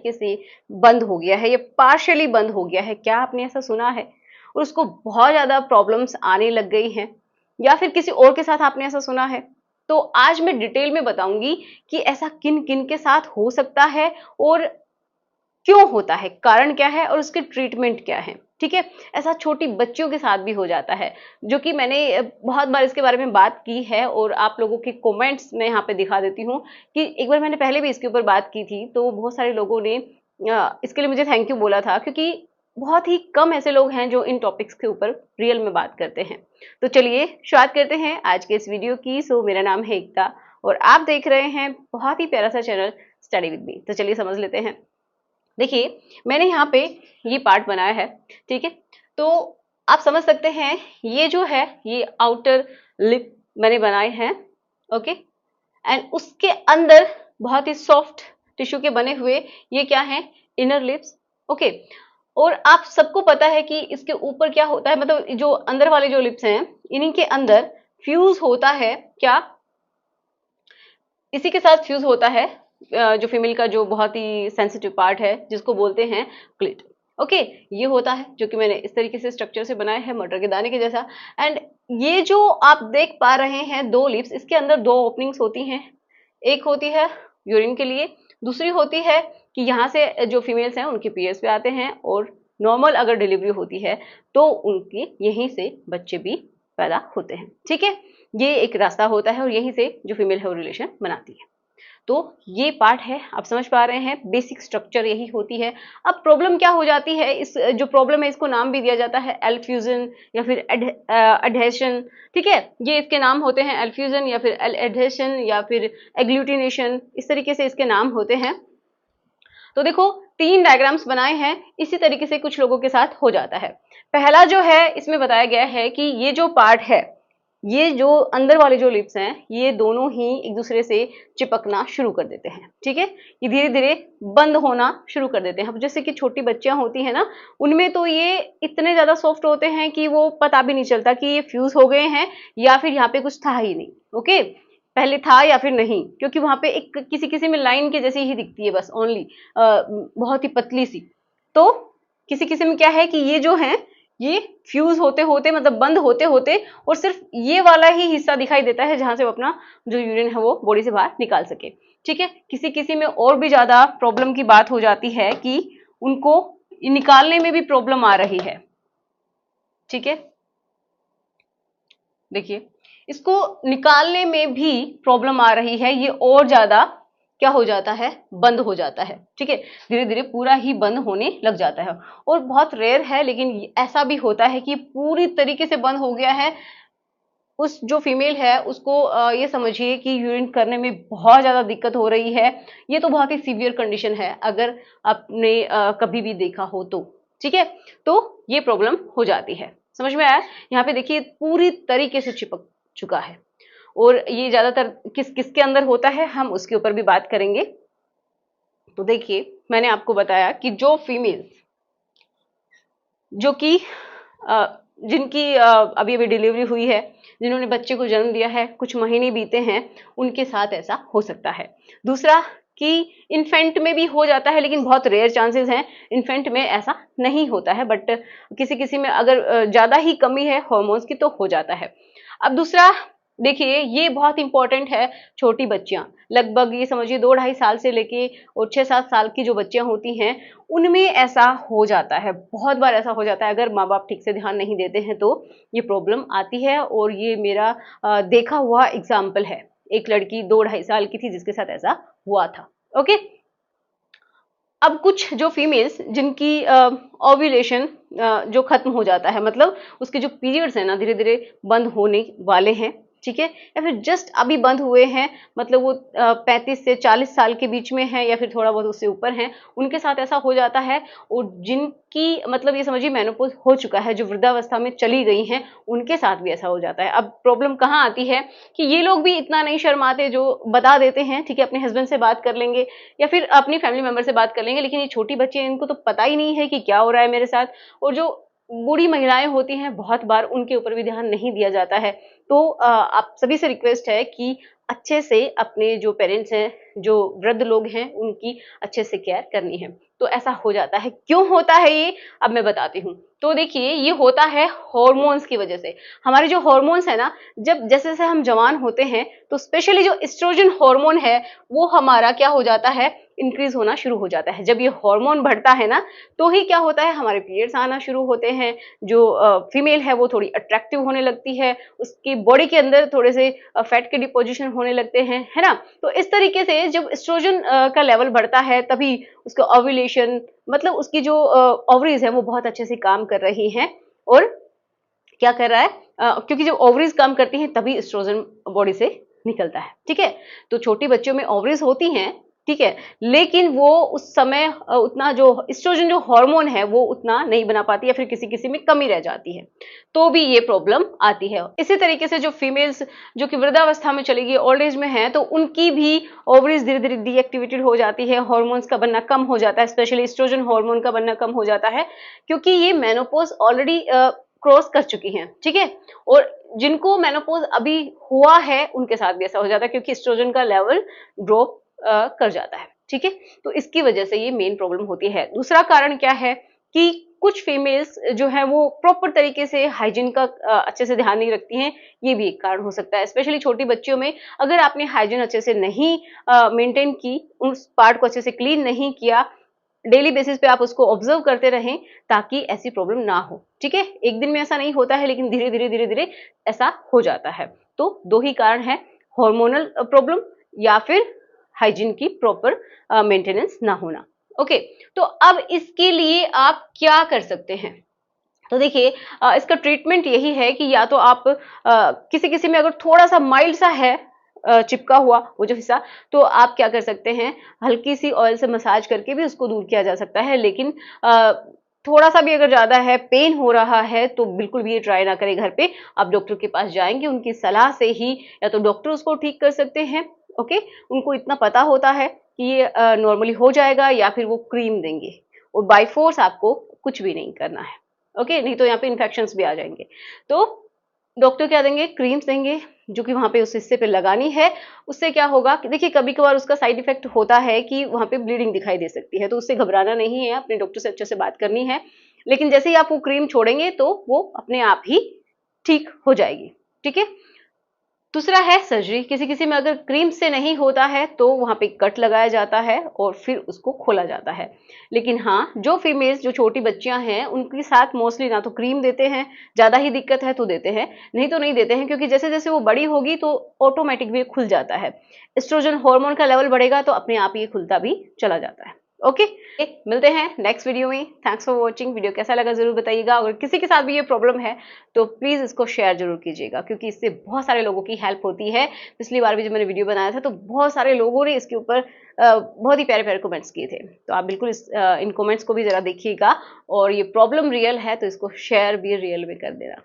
तरीके से बंद हो गया है या पार्शियली बंद हो गया है, क्या आपने ऐसा सुना है? और उसको बहुत ज्यादा प्रॉब्लम्स आने लग गई हैं, या फिर किसी और के साथ आपने ऐसा सुना है? तो आज मैं डिटेल में बताऊंगी कि ऐसा किन किन के साथ हो सकता है और क्यों होता है, कारण क्या है और उसके ट्रीटमेंट क्या है। ठीक है, ऐसा छोटी बच्चियों के साथ भी हो जाता है, जो कि मैंने बहुत बार इसके बारे में बात की है और आप लोगों के कमेंट्स में यहाँ पे दिखा देती हूँ कि एक बार मैंने पहले भी इसके ऊपर बात की थी, तो बहुत सारे लोगों ने इसके लिए मुझे थैंक यू बोला था, क्योंकि बहुत ही कम ऐसे लोग हैं जो इन टॉपिक्स के ऊपर रियल में बात करते हैं। तो चलिए शुरुआत करते हैं आज के इस वीडियो की। सो मेरा नाम है एकता और आप देख रहे हैं बहुत ही प्यारा सा चैनल स्टडी विद मी। तो चलिए समझ लेते हैं। देखिए, मैंने यहाँ पे ये पार्ट बनाया है, ठीक है। तो आप समझ सकते हैं, ये जो है ये आउटर लिप मैंने बनाए हैं, ओके। एंड उसके अंदर बहुत ही सॉफ्ट टिश्यू के बने हुए ये क्या है, इनर लिप्स, ओके। और आप सबको पता है कि इसके ऊपर क्या होता है, मतलब जो अंदर वाले जो लिप्स हैं इन्हीं के अंदर फ्यूज होता है क्या, इसी के साथ फ्यूज होता है जो फीमेल का जो बहुत ही सेंसिटिव पार्ट है जिसको बोलते हैं क्लिट, ओके। ये होता है जो कि मैंने इस तरीके से स्ट्रक्चर से बनाया है, मटर के दाने के जैसा। एंड ये जो आप देख पा रहे हैं दो लिप्स, इसके अंदर दो ओपनिंग्स होती हैं। एक होती है यूरिन के लिए, दूसरी होती है कि यहाँ से जो फीमेल्स हैं उनके पीरियड्स पे आते हैं, और नॉर्मल अगर डिलीवरी होती है तो उनके यहीं से बच्चे भी पैदा होते हैं, ठीक है। ये एक रास्ता होता है और यहीं से जो फीमेल है वो रिलेशन बनाती है। तो ये पार्ट है, आप समझ पा रहे हैं, बेसिक स्ट्रक्चर यही होती है। अब प्रॉब्लम क्या हो जाती है, इस जो प्रॉब्लम है इसको नाम भी दिया जाता है एल-फ्यूजन या फिर एडहेशन, ठीक है। ये इसके नाम होते हैं, एल-फ्यूजन या फिर एडहेशन या फिर एग्लूटिनेशन, इस तरीके से इसके नाम होते हैं। तो देखो, 3 डायग्राम्स बनाए हैं, इसी तरीके से कुछ लोगों के साथ हो जाता है। पहला जो है इसमें बताया गया है कि ये जो पार्ट है, ये जो अंदर वाले जो लिप्स हैं ये दोनों ही एक दूसरे से चिपकना शुरू कर देते हैं, ठीक है। ये धीरे धीरे बंद होना शुरू कर देते हैं। अब जैसे कि छोटी बच्चियां होती हैं ना, उनमें तो ये इतने ज्यादा सॉफ्ट होते हैं कि वो पता भी नहीं चलता कि ये फ्यूज हो गए हैं या फिर यहाँ पे कुछ था ही नहीं, ओके। पहले था या फिर नहीं, क्योंकि वहां पे एक किसी किसी में लाइन के जैसी ही दिखती है बस, ओनली बहुत ही पतली सी। तो किसी किसी में क्या है कि ये जो है ये फ्यूज होते होते, मतलब बंद होते होते, और सिर्फ ये वाला ही हिस्सा दिखाई देता है जहां से वो अपना जो यूरिन है वो बॉडी से बाहर निकाल सके, ठीक है। किसी किसी में और भी ज्यादा प्रॉब्लम की बात हो जाती है कि उनको निकालने में भी प्रॉब्लम आ रही है, ठीक है। देखिए, इसको निकालने में भी प्रॉब्लम आ रही है, ये और ज्यादा क्या हो जाता है, बंद हो जाता है, ठीक है। धीरे धीरे पूरा ही बंद होने लग जाता है, और बहुत रेयर है लेकिन ऐसा भी होता है कि पूरी तरीके से बंद हो गया है। उस जो फीमेल है उसको ये समझिए कि यूरिन करने में बहुत ज्यादा दिक्कत हो रही है। ये तो बहुत ही सीवियर कंडीशन है अगर आपने कभी भी देखा हो तो, ठीक है। तो ये प्रॉब्लम हो जाती है, समझ में आया। यहाँ पे देखिए पूरी तरीके से चिपक चुका है, और ये ज्यादातर किस किसके अंदर होता है हम उसके ऊपर भी बात करेंगे। तो देखिए, मैंने आपको बताया कि जो फीमेल जो कि जिनकी अभी अभी डिलीवरी हुई है, जिन्होंने बच्चे को जन्म दिया है, कुछ महीने बीते हैं, उनके साथ ऐसा हो सकता है। दूसरा कि इन्फेंट में भी हो जाता है, लेकिन बहुत रेयर चांसेस हैं, इन्फेंट में ऐसा नहीं होता है, बट किसी किसी में अगर ज्यादा ही कमी है हॉर्मोन्स की तो हो जाता है। अब दूसरा देखिए, ये बहुत इंपॉर्टेंट है, छोटी बच्चियां, लगभग ये समझिए 2-2.5 साल से लेके और 6-7 साल की जो बच्चियां होती हैं, उनमें ऐसा हो जाता है, बहुत बार ऐसा हो जाता है। अगर माँ बाप ठीक से ध्यान नहीं देते हैं तो ये प्रॉब्लम आती है, और ये मेरा देखा हुआ एग्जाम्पल है। एक लड़की 2-2.5 साल की थी जिसके साथ ऐसा हुआ था, ओके। अब कुछ जो फीमेल्स जिनकी ओव्यूलेशन जो खत्म हो जाता है, मतलब उसके जो पीरियड्स है ना धीरे धीरे बंद होने वाले हैं, ठीक है, या फिर जस्ट अभी बंद हुए हैं, मतलब वो 35 से 40 साल के बीच में है या फिर थोड़ा बहुत उससे ऊपर है, उनके साथ ऐसा हो जाता है। और जिनकी मतलब ये समझिए मेनोपॉज हो चुका है, जो वृद्धावस्था में चली गई हैं, उनके साथ भी ऐसा हो जाता है। अब प्रॉब्लम कहाँ आती है कि ये लोग भी इतना नहीं शर्माते, जो बता देते हैं, ठीक है, अपने हस्बैंड से बात कर लेंगे या फिर अपनी फैमिली मेंबर से बात कर लेंगे, लेकिन ये छोटी बच्ची है, इनको तो पता ही नहीं है कि क्या हो रहा है मेरे साथ। और जो बूढ़ी महिलाएं होती हैं, बहुत बार उनके ऊपर भी ध्यान नहीं दिया जाता है तो आप सभी से रिक्वेस्ट है कि अच्छे से अपने जो पेरेंट्स हैं, जो वृद्ध लोग हैं, उनकी अच्छे से केयर करनी है। तो ऐसा हो जाता है, क्यों होता है ये? अब मैं बताती हूँ। तो देखिए, ये होता है हॉर्मोन्स की वजह से। हमारे जो हॉर्मोन्स है ना, जब जैसे-जैसे हम जवान होते हैं, तो स्पेशली जो एस्ट्रोजन हार्मोन है, वो हमारा क्या हो जाता है, इंक्रीज होना शुरू हो जाता है। जब ये हार्मोन बढ़ता है ना, तो ही क्या होता है, हमारे पीरियड्स आना शुरू होते हैं। जो फीमेल है वो थोड़ी अट्रैक्टिव होने लगती है, उसकी बॉडी के अंदर थोड़े से फैट के डिपोजिशन होने लगते हैं, है ना? तो इस तरीके से जब एस्ट्रोजन का लेवल बढ़ता है, तभी उसका ओव्यूलेशन, मतलब उसकी जो ओवरीज है वो बहुत अच्छे से काम कर रही हैं, और क्या कर रहा है, क्योंकि जब ओवरीज काम करती हैं तभी एस्ट्रोजन बॉडी से निकलता है, ठीक है? तो छोटी बच्चियों में ओवरीज होती हैं, ठीक है, लेकिन वो उस समय उतना जो एस्ट्रोजन जो हार्मोन है वो उतना नहीं बना पाती, या फिर किसी किसी में कमी रह जाती है, तो भी ये प्रॉब्लम आती है। इसी तरीके से जो फीमेल्स जो कि वृद्धावस्था में चली गई, ओल्ड एज में है, तो उनकी भी ओवरीज धीरे धीरे डीएक्टिवेटेड हो जाती है, हॉर्मोन्स का बनना कम हो जाता है, स्पेशली एस्ट्रोजन हार्मोन का बनना कम हो जाता है, क्योंकि ये मेनोपॉज ऑलरेडी क्रॉस कर चुकी हैं, ठीक है? और जिनको मेनोपॉज अभी हुआ है उनके साथ भी ऐसा हो जाता है, क्योंकि एस्ट्रोजन का लेवल ड्रॉप कर जाता है, ठीक है? तो इसकी वजह से ये मेन प्रॉब्लम होती है। दूसरा कारण क्या है कि कुछ फीमेल्स जो है वो प्रॉपर तरीके से हाइजीन का अच्छे से ध्यान नहीं रखती हैं, ये भी एक कारण हो सकता है। स्पेशली छोटी बच्चियों में अगर आपने हाइजीन अच्छे से नहीं मेंटेन की, उस पार्ट को अच्छे से क्लीन नहीं किया, डेली बेसिस पे आप उसको ऑब्जर्व करते रहें, ताकि ऐसी प्रॉब्लम ना हो, ठीक है? एक दिन में ऐसा नहीं होता है, लेकिन धीरे-धीरे ऐसा हो जाता है। तो 2 ही कारण हैं, हार्मोनल प्रॉब्लम या फिर हाइजीन की प्रॉपर मेंटेनेंस ना होना। ओके, तो अब इसके लिए आप क्या कर सकते हैं? तो देखिए, इसका ट्रीटमेंट यही है कि या तो आप किसी-किसी में अगर थोड़ा-सा माइल्ड सा है चिपका हुआ वो जो हिस्सा, तो आप क्या कर सकते हैं, हल्की-सी ऑयल से मसाज करके भी उसको दूर किया जा सकता है। लेकिन अ, थोड़ा-सा भी अगर ज़्यादा है, पेन हो रहा है, तो बिल्कुल भी ये ट्राई ना करें घर पे। आप डॉक्टर के पास जाएँगे, उनकी सलाह से ही या तो डॉक्टर उसको ठीक कर सकते हैं, ओके? उनको इतना पता होता है कि ये नॉर्मली हो जाएगा, या फिर वो क्रीम देंगे, और बाय फ़ोर्स आपको कुछ भी नहीं करना है। ओके, नहीं तो यहाँ पे इन्फेक्शंस भी आ जाएँगे। तो डॉक्टर क्या देंगे, क्रीम्स देंगे, जो कि वहाँ पे उस हिस्से पे लगानी है। उससे क्या होगा कि देखिए, कभी-कभार उसका साइड इफ़ेक्ट होता है कि वहाँ पे ब्लीडिंग दिखाई दे सकती है, तो उससे घबराना नहीं है, अपने डॉक्टर से अच्छे से बात करनी है। लेकिन जैसे ही आप वो क्रीम छोड़ेंगे, तो वो अपने आप ही ठीक हो जाएगी, ठीक है? दूसरा है सर्जरी। किसी-किसी में अगर क्रीम से नहीं होता है, तो वहाँ पे कट लगाया जाता है और फिर उसको खोला जाता है। लेकिन हाँ, जो फीमेल्स जो छोटी बच्चियाँ हैं, उनके साथ मोस्टली ना तो क्रीम देते हैं, ज़्यादा ही दिक्कत है तो देते हैं, नहीं तो नहीं देते हैं, क्योंकि जैसे-जैसे वो बड़ी होगी तो ऑटोमैटिक भी खुल जाता है। एस्ट्रोजन हार्मोन का लेवल बढ़ेगा तो अपने आप ये खुलता भी चला जाता है। ओके, मिलते हैं नेक्स्ट वीडियो में। Thanks for watching. वीडियो कैसा लगा ज़रूर बताइएगा। अगर किसी के साथ भी ये प्रॉब्लम है, तो प्लीज़ इसको शेयर ज़रूर कीजिएगा, क्योंकि इससे बहुत सारे लोगों की हेल्प होती है। पिछली बार भी जब मैंने वीडियो बनाया था, तो बहुत सारे लोगों ने इसके ऊपर बहुत ही प्यारे-प्यारे कमेंट्स किए थे। तो आप बिल्कुल इन कमेंट्स को भी ज़रा देखिएगा, और ये प्रॉब्लम रियल है, तो इसको शेयर भी रियल में कर देना।